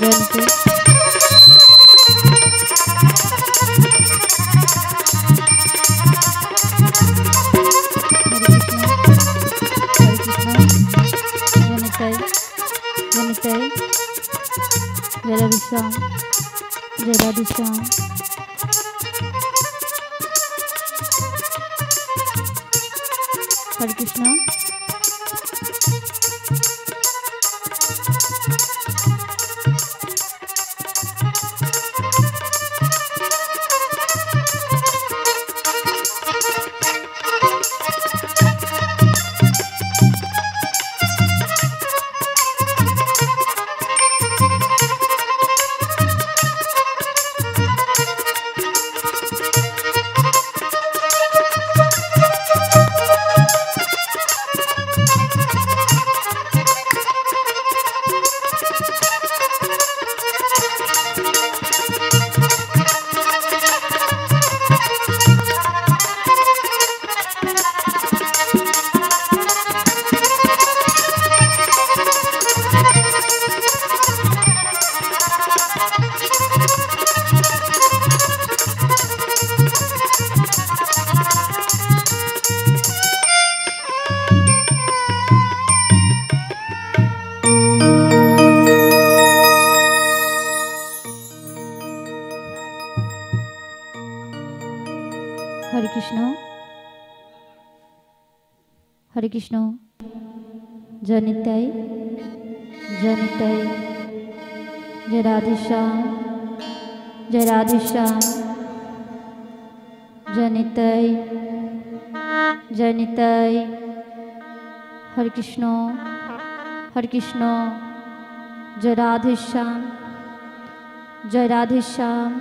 जयंती जय राधेश्याम जय राधेश्याम हरे कृष्ण हरे कृष्ण जय नित्याय जय नित्याय जय राधेश्याम जय राधेश्याम जय नित्याय जय नित्याय हरे कृष्ण जय राधेश्याम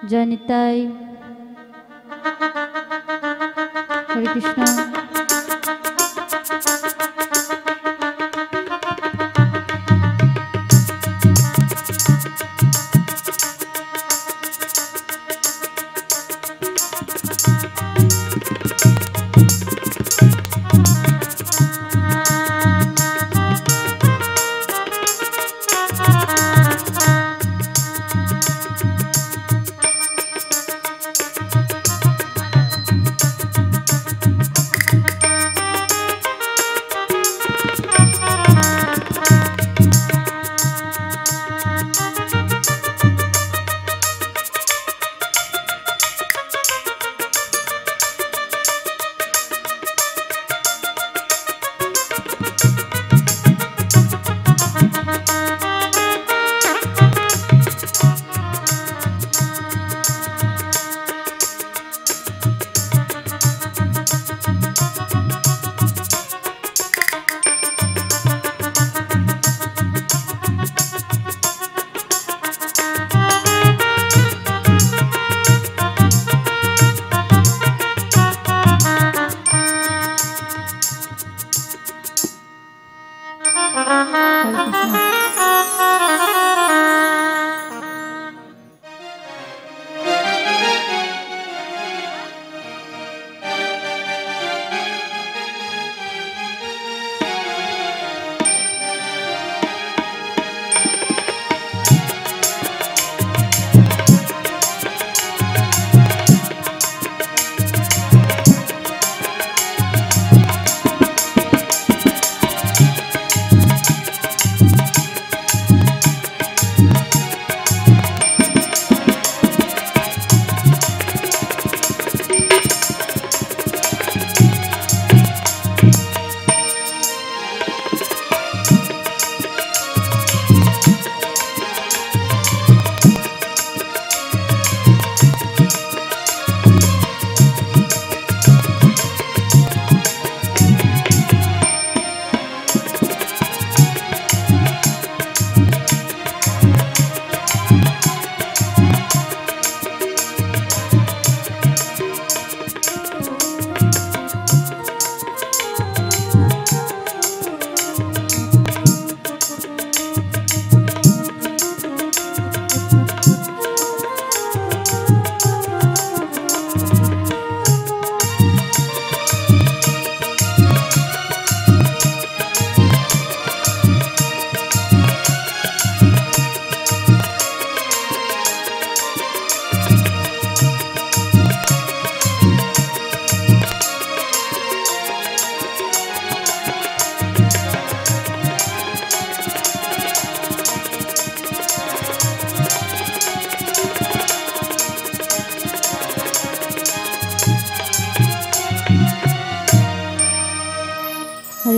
जय नित्याय हरे कृष्ण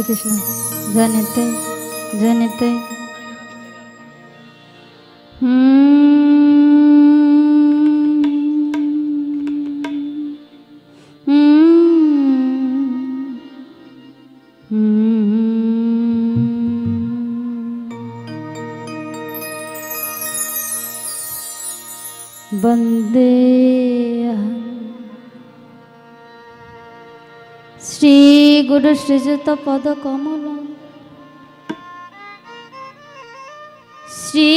কৃষ্ণ জয় নিতাই জয় নিতাই। वंदे श्री गुरु श्रीजुत पद कमल श्री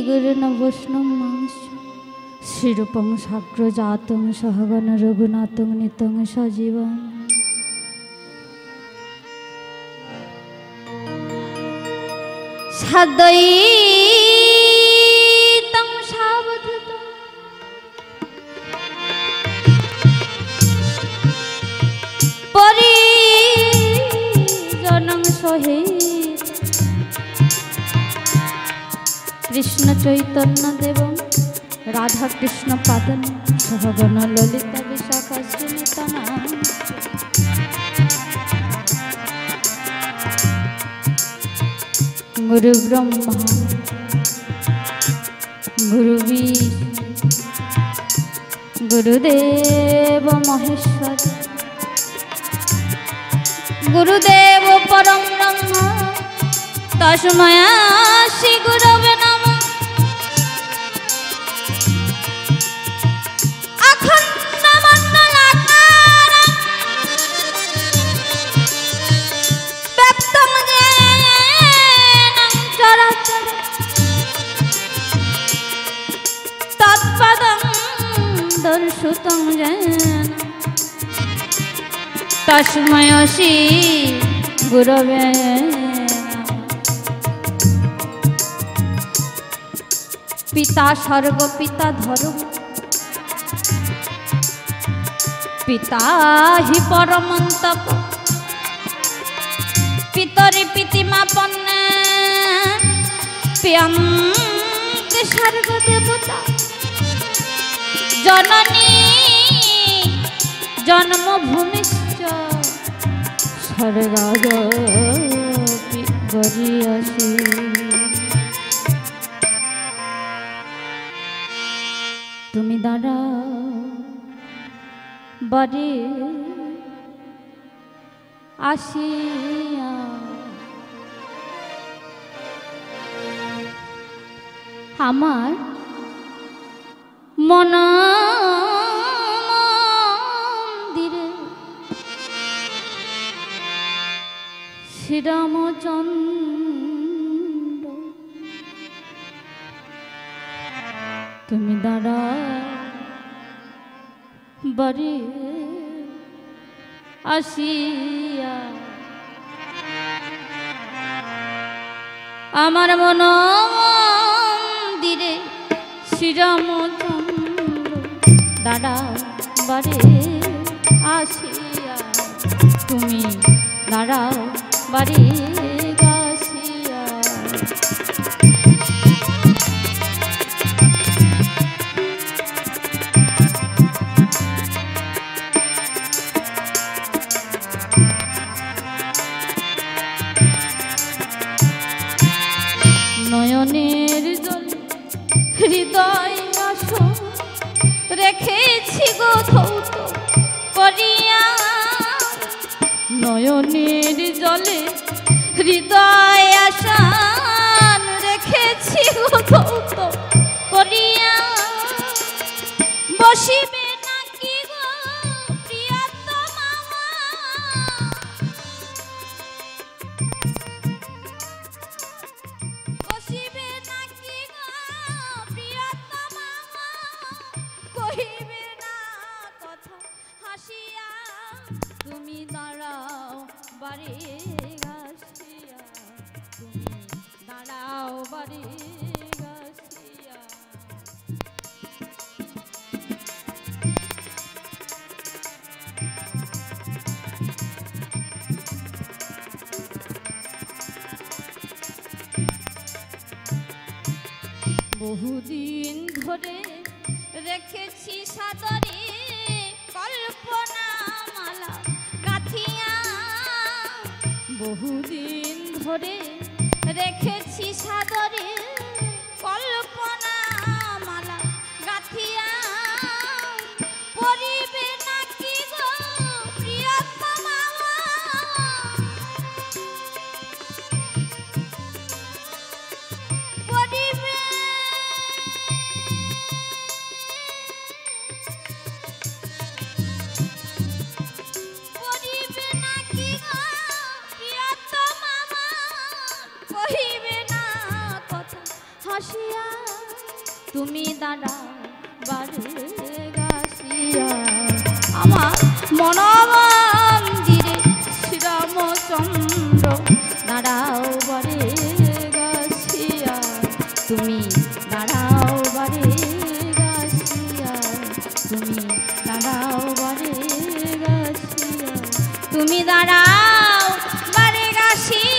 गुरु वैष्णव मांस श्रीरूपं साग्र जातं सहगण रघुनाथं नितं सजीवं सदैतं सावधूतं परिजनं सहित कृष्ण चैतन्य देवं राधा कृष्ण पादन सहगण ललिता विशाखा श्रीनितना गुरु ब्रह्मा गुरु विष्णु गुरुदेव महेश्वर गुरुदेव परम ब्रह्म तस्मै श्री गुरवे नमः। दर्शुतं येन तस्मै श्री गुरवे पिता सर्व पिता धर्म पिता हि परमं तप पितरि पितिमापन्ने प्रियं सर्व देवता जननी जन्मभूमिश्च स्वर्गादपि गरीयसी। तुमी दाड़ा बाड़ी आसिया आमार मन मंदिरे श्रीरामचंद्र तुमी दाड़ा बाड़ी आसिया आमार मन मंदिरे श्रीरामचंद्र दाड़ा बाड़ी आसिया तुमी दाड़ा बाड़ी आसिया। नयनेर जल हृदय आसो रेखेछि गो धौत करिया नयनेर जले हृदय आसान रेखेछि गो धौत करिया बसिबे नाकि गो प्रियतमा बसिबे नाकि गो प्रियतमा कहिबे ना कथा हासिया तुमी दाड़ाओ बाड़ी आसिया तुमी दाड़ाओ बाड़ी आसिया। बहुदिन धरे रेखेछि सादरे कल्पना माला गाथिया বহুদিন ধরে রেখেছি সাদরে কল্পনা মালা গাথিয়া পরিবে নাকি গো প্রিয়তমা পরিবে পরিবে নাকি গো প্রিয়তমা কহিবে না কথা হাসিয়া তুমি দাঁড়া বারে গাছিয়া আমার মনমন্দিরে শ্রীরামচন্দ্র দাঁড়াও বারে গাছিয়া তুমি দাঁড়াও বারে গাছিয়া তুমি দাঁড়াও বারে গাছিয়া তুমি দাঁড়াও বারে গাছিয়া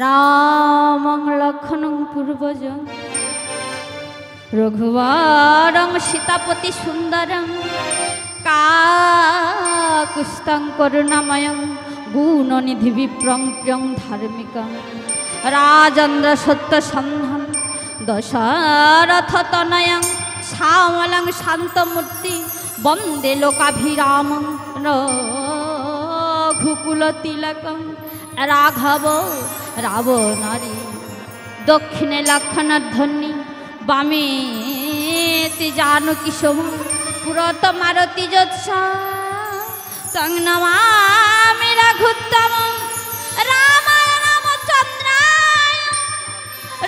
রামং লক্ষ্মণং পূর্বজং রঘুবরং সীতাপতি সুন্দরং কাকুস্তং করুণাময়ং গুণনিধি বিপ্রং প্রিয়ং ধার্মিকং রাজেন্দ্র সত্যসন্ধং দশরথ তনয়ং শ্যামলং শান্তমূর্তি বন্দে লোকাভিরামং রঘুকুল তিলকং রাঘব রাবণারী দক্ষিণে লক্ষণধ্বনি বামে জানকী শোভা পুরত মারতী জ্যোৎসা তং নমামি রঘুত্তমং রামায় রামচন্দ্রায়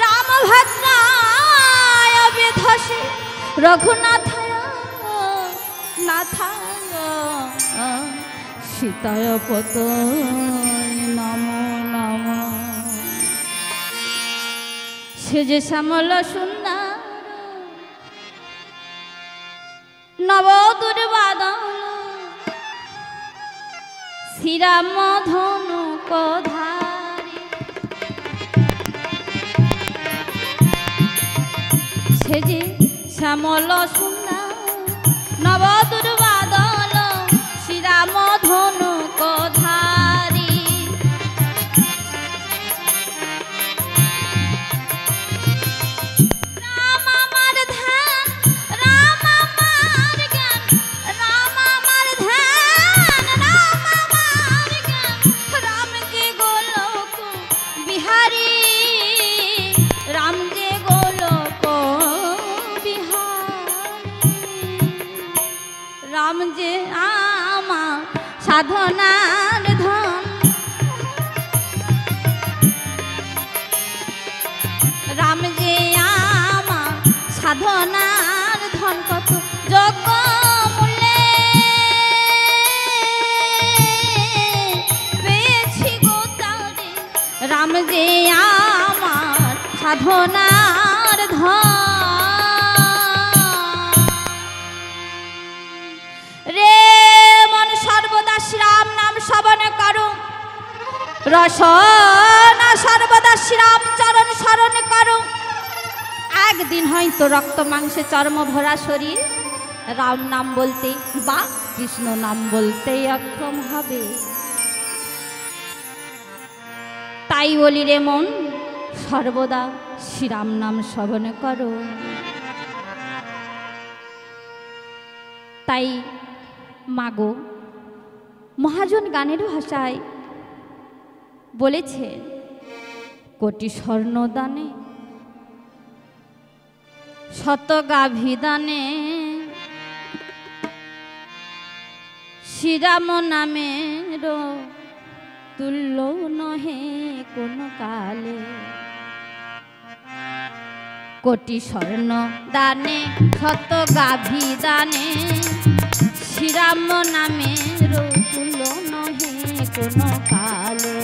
রামভদ্রায় বিধসে রঘুনাথায় নাথায় সীতায় পতয়ে নমো নমঃ সে যে শ্যামল সুন্দর নব দুর্বাদন শ্রীরাম ধনুক ধারী সে যে শ্যামল সুন্দর নব দুর্বাদন শ্রীরাম ধনুক ধারী রাম আমার ধ্যান রাম আমার জ্ঞান রাম আমার ধ্যান রাম আমার জ্ঞান রাম যে গোলক বিহারী রাম যে গোলক বিহারী রাম যে আমার সাধনার ধন রাম যে আমার সাধনার ধন কত যোগ্য মূল্যে পেয়েছি গো তারে রাম যে আমার সাধনার ধন রে মন সর্বদা শ্রীরাম নাম শ্রবণ করো রসনা সর্বদা শ্রীরাম চরণ স্মরণ করো একদিন হয়তো রক্ত মাংসে চর্ম ভরা শরীর রাম নাম বলতে বা কৃষ্ণ নাম বলতে অক্ষম হবে তাই বলি রে মন সর্বদা শ্রীরাম নাম শ্রবণ করো তাই মাগো মহাজন গানের ভাষায় বলেছে কোটি স্বর্ণদানে শত গাভীদানে শ্রীরাম নামের তুল্য নহে কোন কালে কোটি স্বর্ণ দানে শত গাভী দানে শ্রীরাম নামের তুল্য নহে কোন কালে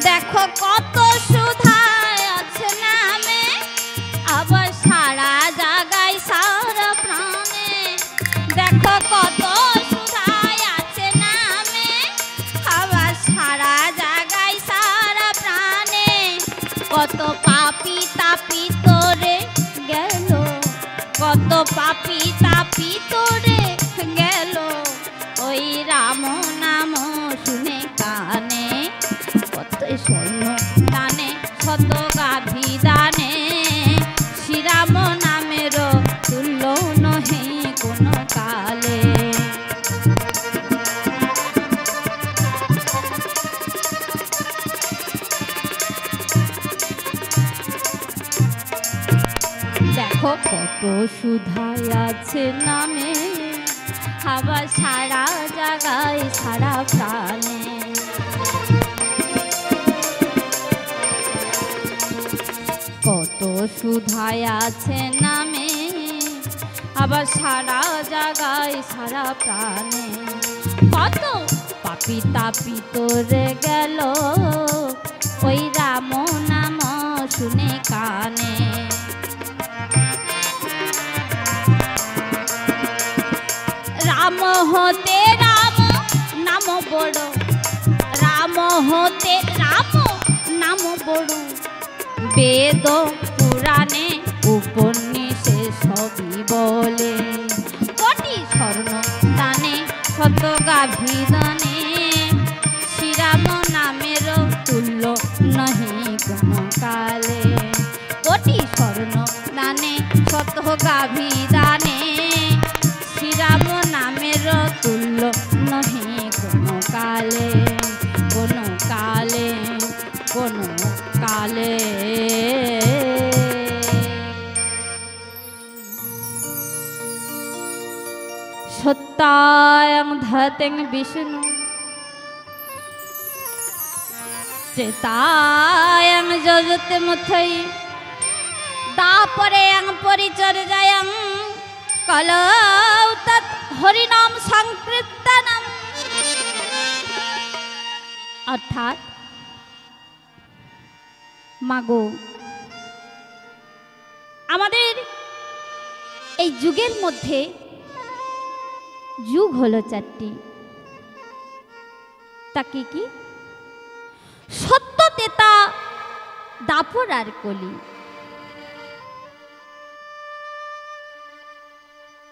দেখো কত সুধায় আছে নামে আবার সারা জাগায় সারা প্রাণে দেখো কত সুধায় আছে নামে আবার কত পাপী তাপী তোরে গেল, কত পাপী তাপী তোরে গেল, ওই রাম নাম শুনে কানে, কত স্বর্ণ দানে শত গাভী দানে, শ্রীরাম নামের তুল্য নহে কোন কালে। দেখো কত সুধাই আছে নামে, আবার সারা জায়গায় সারা প্রাণে, কত সুধাই আছে নামে, আবার সারা জায়গায় সারা প্রাণে, কত পাপী তাপী তোরে গেল, ওই রাম নাম শুনে কানে। রাম হতে রাম নাম বড়, রাম হতে রাম নাম বড়, বেদ পুরাণে উপনিষে সবই বলে, কোটি স্বর্ণ দানে শত গাভী দানে, শ্রীরাম নামের তুল্য নহে কোন কালে, কোটি স্বর্ণ দানে শত গাভী দানে, শ্রীরাম নামের তুল্য নহে কোন কালে, কোন কালে, কোন কালে। সত্যায়ং ধাতেং বিষ্ণু, ত্রেতায়ং যজতে মথৈ, দাপরেয়ং পরিচর্যায়ং, কলৌ তৎ হরিনাম সংকীর্তনম। অর্থাৎ মাগো, আমাদের এই যুগের মধ্যে যুগ হলো চারটি, তা কি কি? সত্য, তেতা, দাপর আর কলি।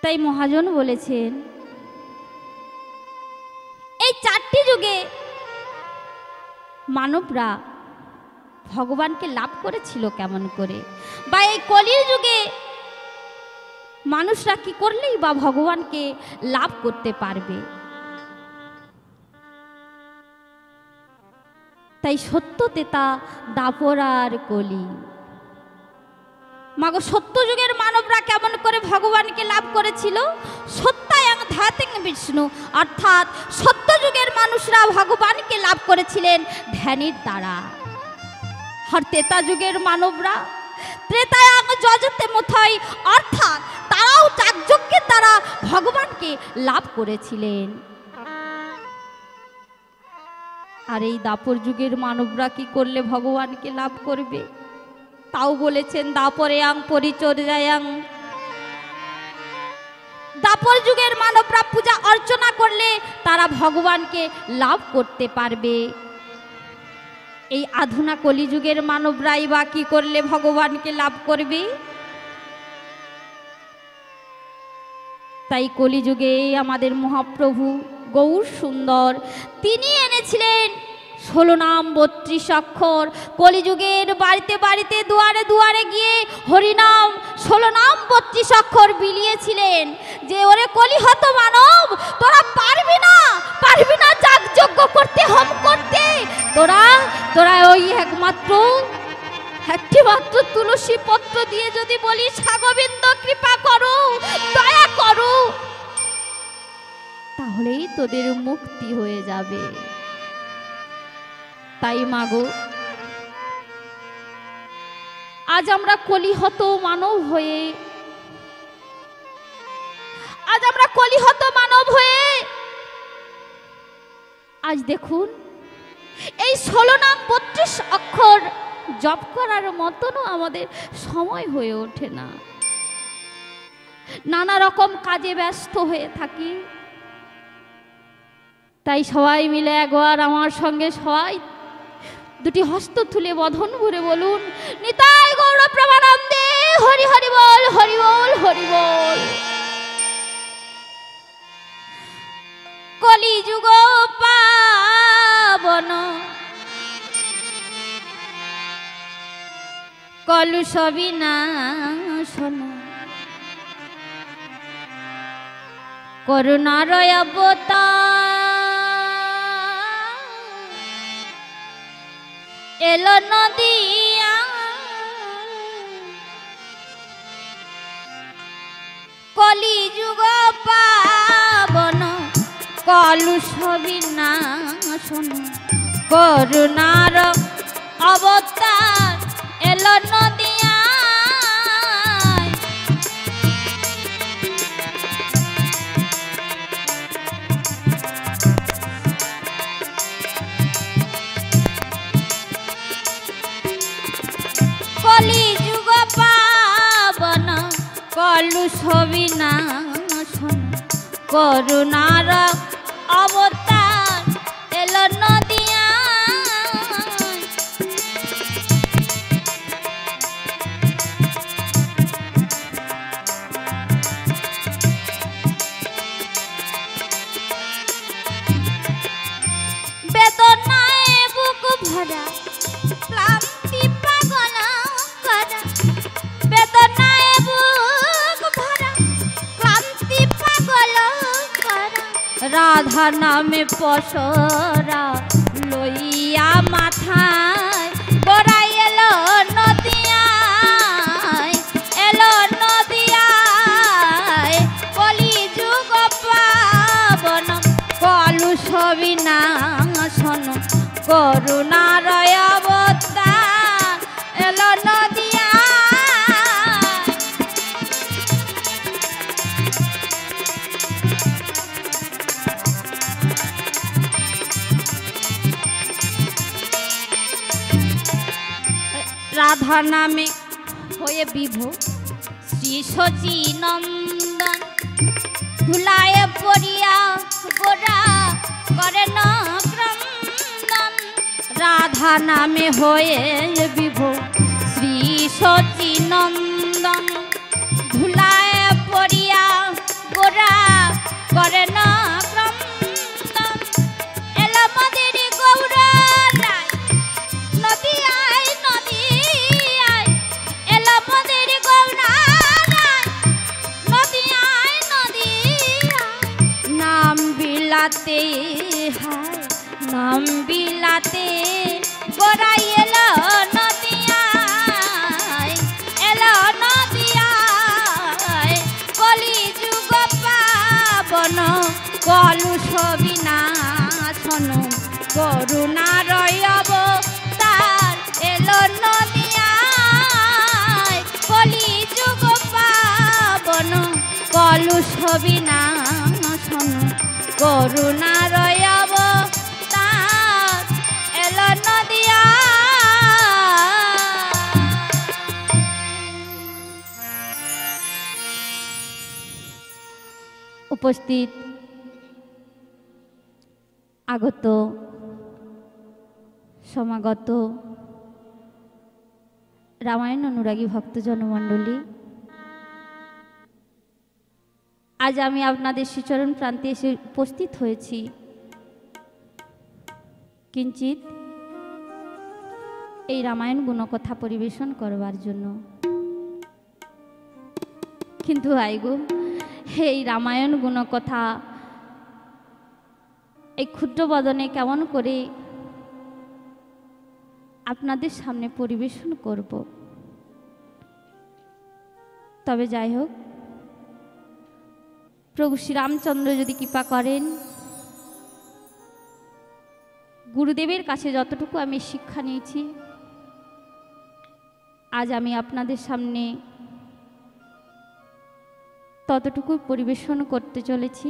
তাই মহাজন বলেছেন এই চারটি যুগে মানবরা ভগবানকে লাভ করেছিল কেমন করে, বা এই কলির যুগে মানুষরা কি করলেই বা ভগবানকে লাভ করতে পারবে। তাই সত্য, তেতা, দাপর আর কলি। মাগো, সত্য যুগের মানবরা কেমন করে ভগবানকে লাভ করেছিল? সত্যায়ং ধ্যাতেং বিষ্ণু, অর্থাৎ সত্য যুগের মানুষরা ভগবানকে লাভ করেছিলেন ধ্যানের দ্বারা। আর ত্রেতা যুগের মানবরা ত্রেতায়ং যজতে মথৈ, অর্থাৎ তারাও যাগযজ্ঞের দ্বারা ভগবানকে লাভ করেছিলেন। আর এই দাপর যুগের মানবরা কি করলে ভগবানকে লাভ করবে? তাও বলেছেন দাপরেয়াং পরিচর্যায়াং। দাপর যুগের মানবরা পূজা অর্চনা করলে তারা ভগবানকে লাভ করতে পারবে। এই আধুনা কলিযুগের মানবরাই বা কি করলে ভগবানকে লাভ করবে? তাই কলিযুগে আমাদের মহাপ্রভু গৌর সুন্দর তিনি এনেছিলেন 16 নাম 32 অক্ষর। কলিযুগের বাড়িতে বাড়িতে দুয়ারে দুয়ারে গিয়ে হরিনাম 16 নাম 32 অক্ষর বিলিয়েছিলেন যে ওরে কলিহত মানব, তোরা পারবি না যাগযজ্ঞ করতে, হোম করতে, তোরা ওই একটিমাত্র তুলসী পত্র দিয়ে যদি বলিস হা গোবিন্দ কৃপা করো, দয়া করো, তাহলেই তোদের মুক্তি হয়ে যাবে। তাই মাগো, আজ আমরা কলিহত মানব হয়ে আজ দেখুন এই 16 নাম 32 অক্ষর জপ করার মতনও আমাদের সময় হয়ে ওঠে না। নানা রকম কাজে ব্যস্ত হয়ে থাকি। তাই সবাই মিলে একবার আমার সঙ্গে সবাই দুটি হস্ত তুলে বধন ভরে বলুন, নিতাই গৌর প্রেমানন্দে হরি হরি বল, হরি বল, হরি বল। কলিযুগ পাবন কলুষ বিনাশন করুণার অবতার এলো নদিয়া কলিযুগ পাবন কলুষ বিনাশন করুণার অবতার এলো নদিয়া কলিযুগ পাবন কলুষ বিনাশন করুণার অবতার এলো নদিয়া বেদনায় বুক ভরা ক্লান্তি পাগল করা বেদনায় বুক ভরা ক্লান্তি পাগল করা রাধা নামে পসরা লইয়া মাথায় গড়াই এলো নদিয়ায় এলো নদিয়ায় কলিযুগ পাবন কলুষ বিনাশন করুণার অবতার এলো নদিয়া রাধা নামে হয়ে বিভোর শ্রী শচী নন্দন ধুলায় পড়িয়া গোরা করে না ক্রন্দন রাধা নামে হয়ে বিভোর শ্রী শচী নন্দন ধুলায় পড়িয়া গোরা করে না ক্রন্দন এলো মদের গৌর রায় নদিয়ায় নদিয়ায় এলো মদের গৌর রায় নদিয়ায় নদিয়ায় নাম বিলাতে হায় নাম বিলাতে গোরাই এলো নদিয়ায় এলো নদিয়ায় কলিযুগ পাবন কলুষ বিনাশন করুণার অবতার এলো নদিয়ায় কলিযুগ পাবন কলুষ বিনাশন করুণার অবতার এলো নদিয়া উপস্থিত আগত সমাগত রামায়ণ অনুরাগী ভক্তজন মণ্ডলী, আজ আমি আপনাদের শ্রীচরণ প্রান্তে এসে উপস্থিত হয়েছি কিঞ্চিত এই রামায়ণ গুণকথা পরিবেশন করবার জন্য। কিন্তু আইগো এই রামায়ণ গুণকথা এই ক্ষুদ্র বদনে কেমন করে আপনাদের সামনে পরিবেশন করব। তবে যাই হোক, প্রভু শ্রীরামচন্দ্র যদি কৃপা করেন, গুরুদেবের কাছে যতটুকু আমি শিক্ষা নিয়েছি আজ আমি আপনাদের সামনে ততটুকু পরিবেশন করতে চলেছি।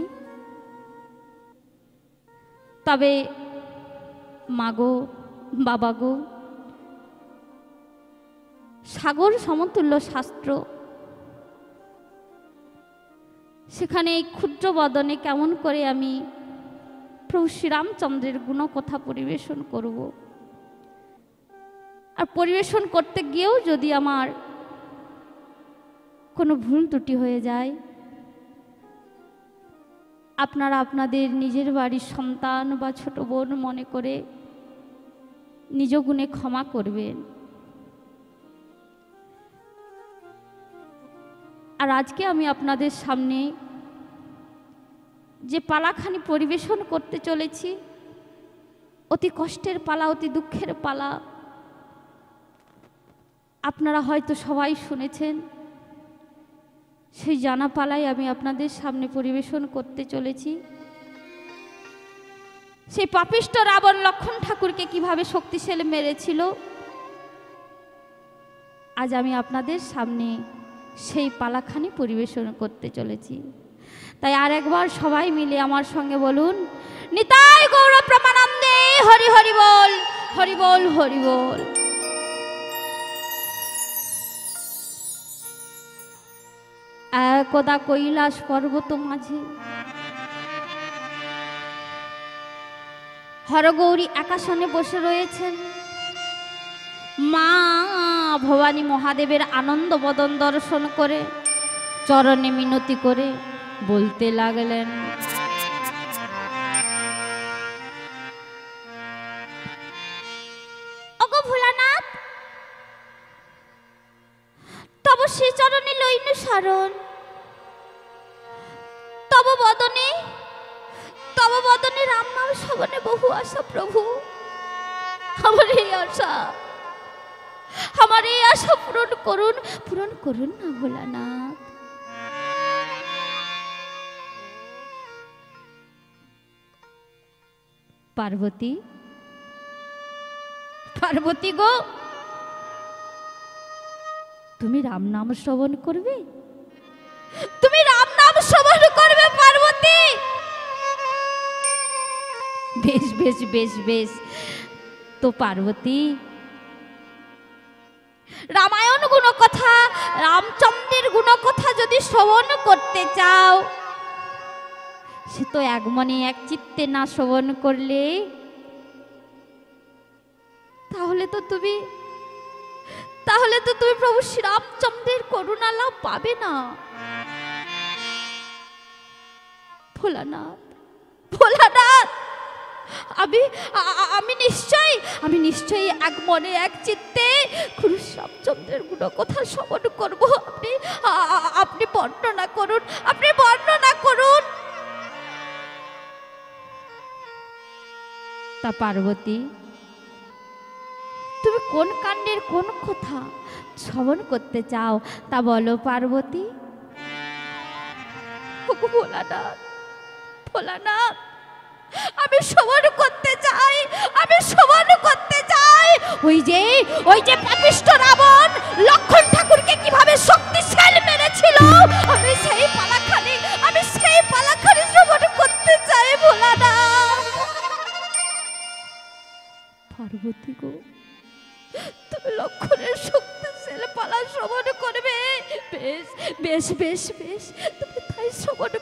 তবে মাগো বাবাগো, সাগর সমতুল্য শাস্ত্র, সেখানে এই ক্ষুদ্র বদনে কেমন করে আমি প্রভু শ্রীরামচন্দ্রের গুণকথা পরিবেশন করব, আর পরিবেশন করতে গিয়েও যদি আমার কোনো ভুল ত্রুটি হয়ে যায়, আপনারা আপনাদের নিজের বাড়ির সন্তান বা ছোট বোন মনে করে নিজ গুণে ক্ষমা করবেন। আর আজকে আমি আপনাদের সামনে যে পালাখানি পরিবেশন করতে চলেছি, অতি কষ্টের পালা, অতি দুঃখের পালা। আপনারা হয়তো সবাই শুনেছেন, সেই জানা পালাই আমি আপনাদের সামনে পরিবেশন করতে চলেছি। সেই পাপিষ্ঠ রাবণ লক্ষ্মণ ঠাকুরকে কিভাবে শক্তিশালী মেরেছিল, আজ আমি আপনাদের সামনে সেই পালাখানি পরিবেশন করতে চলেছি। তাই আর একবার সবাই মিলে আমার সঙ্গে বলুন, নিতাই গৌর প্রমানন্দে, হরি হরি বল, হরি বল, হরি বল। একদা কৈলাস পর্বত মাঝে হরগৌরী একাসনে বসে রয়েছেন। মা ভবানী মহাদেবের আনন্দ বদন দর্শন করে চরণে মিনতি করে বলতে লাগলেন, ওগো ভোলানাথ, তব শ্রী চরণে লইন শরণ। তব বদনে রাম নাম শ্রবণে বহু আশা প্রভু। আমার এই আশা পূরণ করুন না ভোলানাথ। পার্বতী গো, তুমি রাম নাম শ্রবণ করবে, তুমি রাম নাম শ্রবণ করবে পার্বতী। বেশ বেশ বেশ বেশ। তো পার্বতী, রামায়ণ গুণকথা, রামচন্দ্রের গুণকথা যদি শ্রবণ করতে চাও, সে তো এক মনে এক চিত্তে না শ্রবণ করলে তাহলে তো তুমি প্রভু শ্রীরামচন্দ্রের করুণা লাভ পাবে না। ভোলানাথ, আমি নিশ্চয়ই এক মনে এক চিত্তে গুরু শ্রীরামচন্দ্রের গুণকথা শ্রবণ করব। আপনি বর্ণনা করুন। তা পার্বতী, তুমি কোন কাণ্ডের কোন কথা শ্রবণ করতে চাও তা বলো পার্বতী। ভোলানাথ, আমি শ্রবণ করতে চাই ওই যে পাপিষ্ঠ রাবণ লক্ষ্মণ ঠাকুরকে কিভাবে শক্তিশালী মেরেছিল, আমি সেই পালাখানি শ্রবণ করতে চাই ভোলানাথ। পার্বতী গো, তুমি লক্ষ্মণের শক্তিশালী পালা শ্রবণ করবে। বেশ বেশ বেশ, তুমি তাই শ্রবণ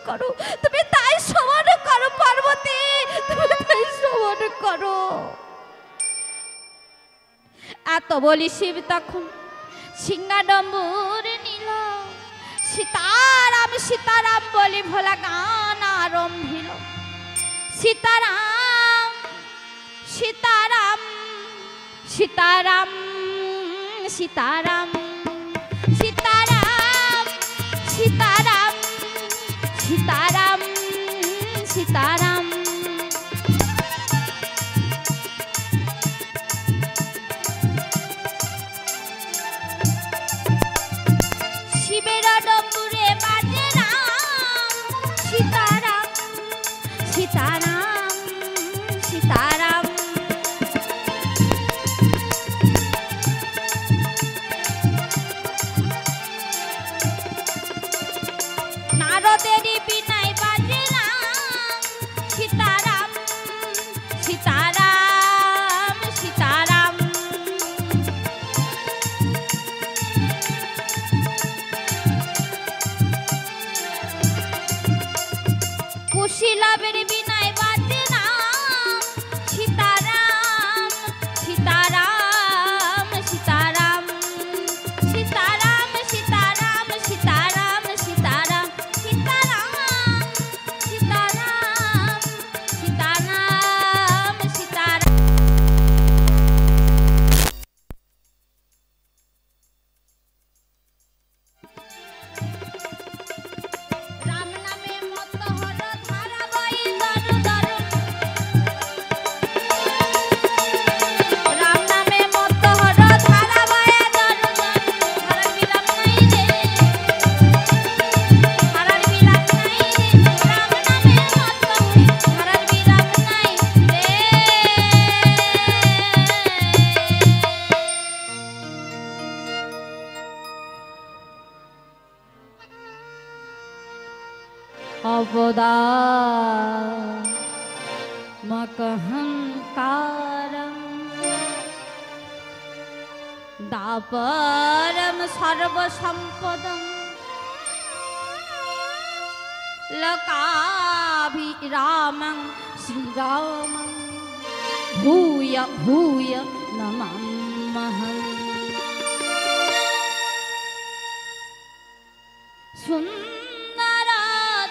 করো পার্বতী, তুমি তাই শ্রবণ করো। এত বলি শিব তখন সিংহাডম্বর নিল, সীতারাম সীতারাম বলি ভোলা গান আরম্ভিল। সীতারাম সীতারাম সীতারাম সীতারাম সীতারাম সীতারাম সীতারাম সীতারাম। শিবের ডম্বুরে বাজে রাম, সীতারাম সীতারাম সীতারাম। নারদেরই বিনায় বাজে রাম, সীতারাম সীতারাম সীতারাম। কুশীলবের বিনায় বাজে রাম, সীতারাম সীতারাম अवदामकहंकारं दापरं सर्वसम्पदं लकाभिरामं श्रीरामं भूय भूय नमाम्यहम्। सुंदर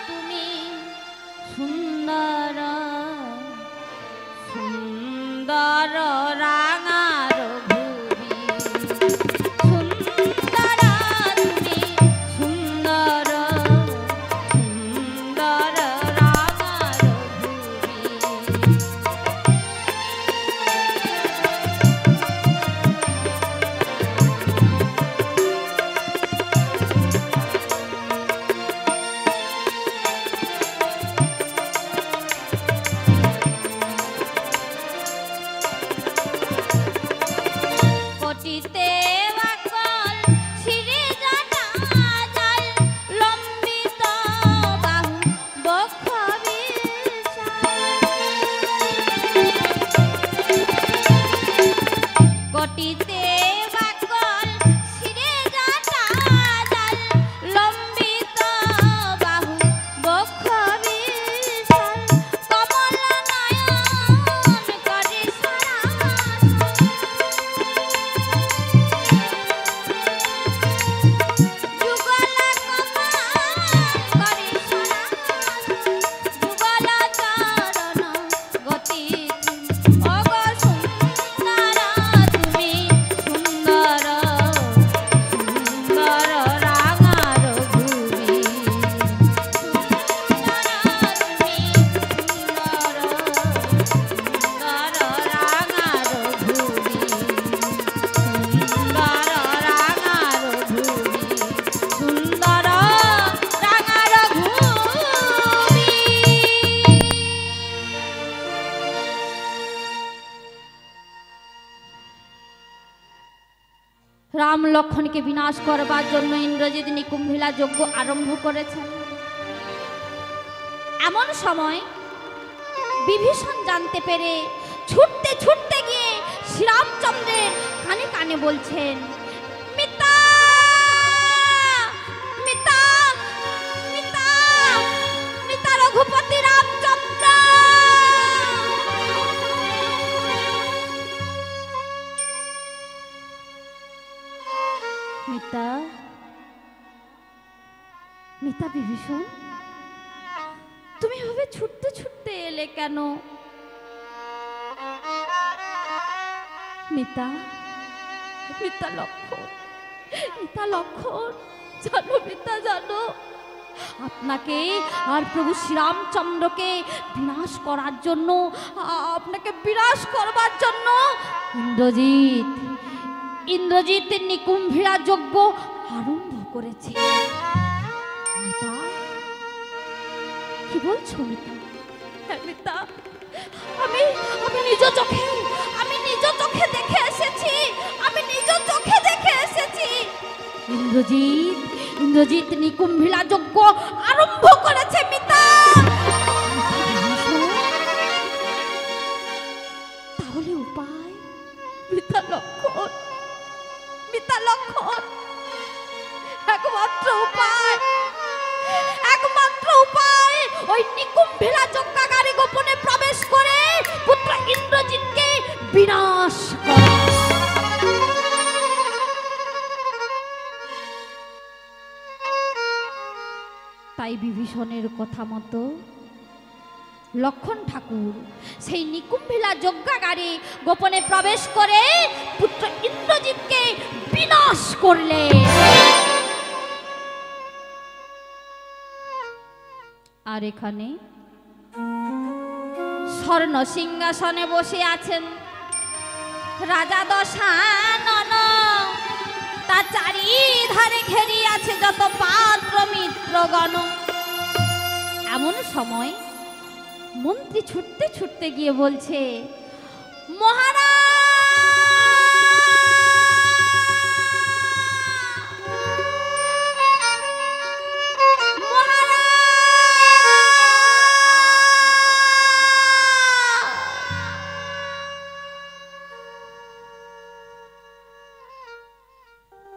तुमी सुंदर सुंदर रांगार भूमि सुंदर तुमी सुंदर सुंदर रांगार भूमि। राम लक्ष्मण के विनाश करबार जन्य इंद्रजित निकुंभिला यज्ञ आरम्भ करेছেন। एमन समय विभीषण जानते पेरे छुटते छुटते गিয়ে श्रीरामचंद्रेर काने काने बोलছেন, मिता मिता मिता मिता रघुपति रामचंद्र। मिता मिता विभीषण तुम एभाবে ছুটতে ছুটতে এলে কেন? मिता मिता लक्ष्मण जानो मिता जानो আপনাকে আর প্রভু শ্রীরামচন্দ্রকে বিনাশ করার জন্য আপনাকে বিনাশ করবার জন্য इंद्रजित निकुंभिला यज्ञ आरम्भ करेছে। मिता কি বলছো মিতা? হ্যাঁ মিতা আমি নিজ চোখে দেখে এসেছি इंद्रजित निकुंभिला यज्ञ आरम्भ करेছে मिता। তাহলে উপায়? मिता लक्ष्मण একমাত্র উপায় ওই নিকুম্ভিলা যজ্ঞাগারে গোপনে প্রবেশ করে পুত্র ইন্দ্রজিৎকে বিনাশ করা। তাই বিভীষণের কথা মতো লক্ষণ ঠাকুর সেই নিকুম্ভিলা যজ্ঞাগারে গোপনে প্রবেশ করে পুত্র ইন্দ্রজিৎকে বিনাশ করলে। আর এখানে স্বর্ণ সিংহাসনে বসে আছেন রাজা দশানন, তার চারিধারে ঘেরিয়ে আছে যত পাত্র মিত্রগণ। এমন সময় মন্ত্রী ছুটতে ছুটতে গিয়ে বলছে, মহারাজ মহারাজ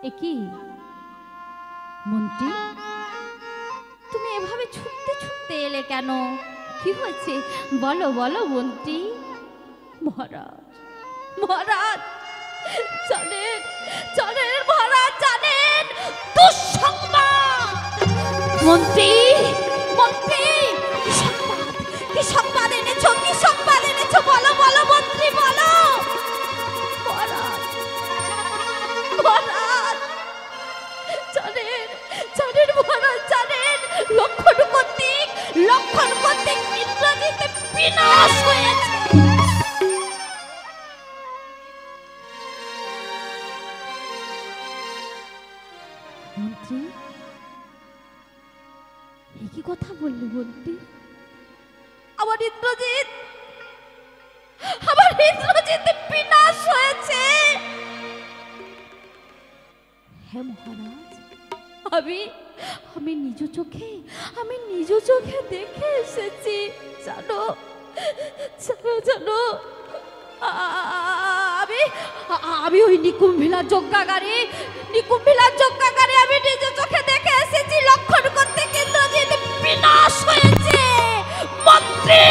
এ কি মন্ত্রী, তুমি এভাবে ছুটতে ছুটতে এলে কেন? কি হয়েছে বলো বলো মন্ত্রী। মহারাজ মহারাজ জানেন জানেন মহারাজ জানেন, দুঃসংবাদ। মন্ত্রী মন্ত্রী, কি সংবাদ এনেছো? কি সংবাদ এনেছো? বলো বলো মন্ত্রী বলো। মহারাজ মহারাজ জানেন জানেন মহারাজ জানেন, লক্ষণ কর্তৃক ইন্দ্রজিতে বিনাশ হয়েছে। মন্ত্রী একই কথা বললি মন্ত্রী? আমার ইন্দ্রজিৎ বিনাশ হয়েছে। হ্যাঁ মহারাজ, আমি নিজ চোখে দেখে এসেছি। জানো জানো জানো, আমি ওই নিকুম্ভিলার যজ্ঞাগারে আমি নিজ চোখে দেখে এসেছি, লক্ষণ করতে ইন্দ্রজিৎ বিনাশ হয়েছে। মন্ত্রী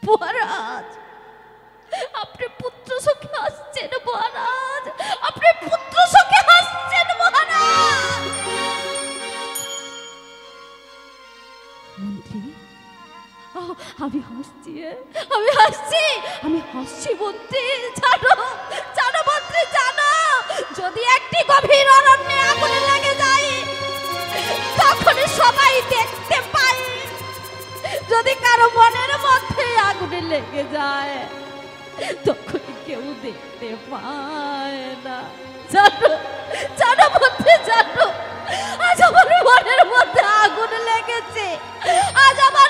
মহারাজ, আপনি পুত্র সুখে হাসছেন মহারাজ, আপনি পুত্র সুখে হাসছেন মহারাজ। মন্ত্রী আমি হাসছি মন্ত্রী। জানো মন্ত্রী জানো, যদি একটি গভীর অরণ্যে আগুন লেগে যায় তখন সবাই দেখতে পায়, যদি কারো মনের মধ্যে আগুনে লেগে যায় তখন কেউ দেখতে পায় না। জানো মন্ত্রী জানো, আজ আমার মনের মধ্যে আগুন লেগেছে, আজ আমার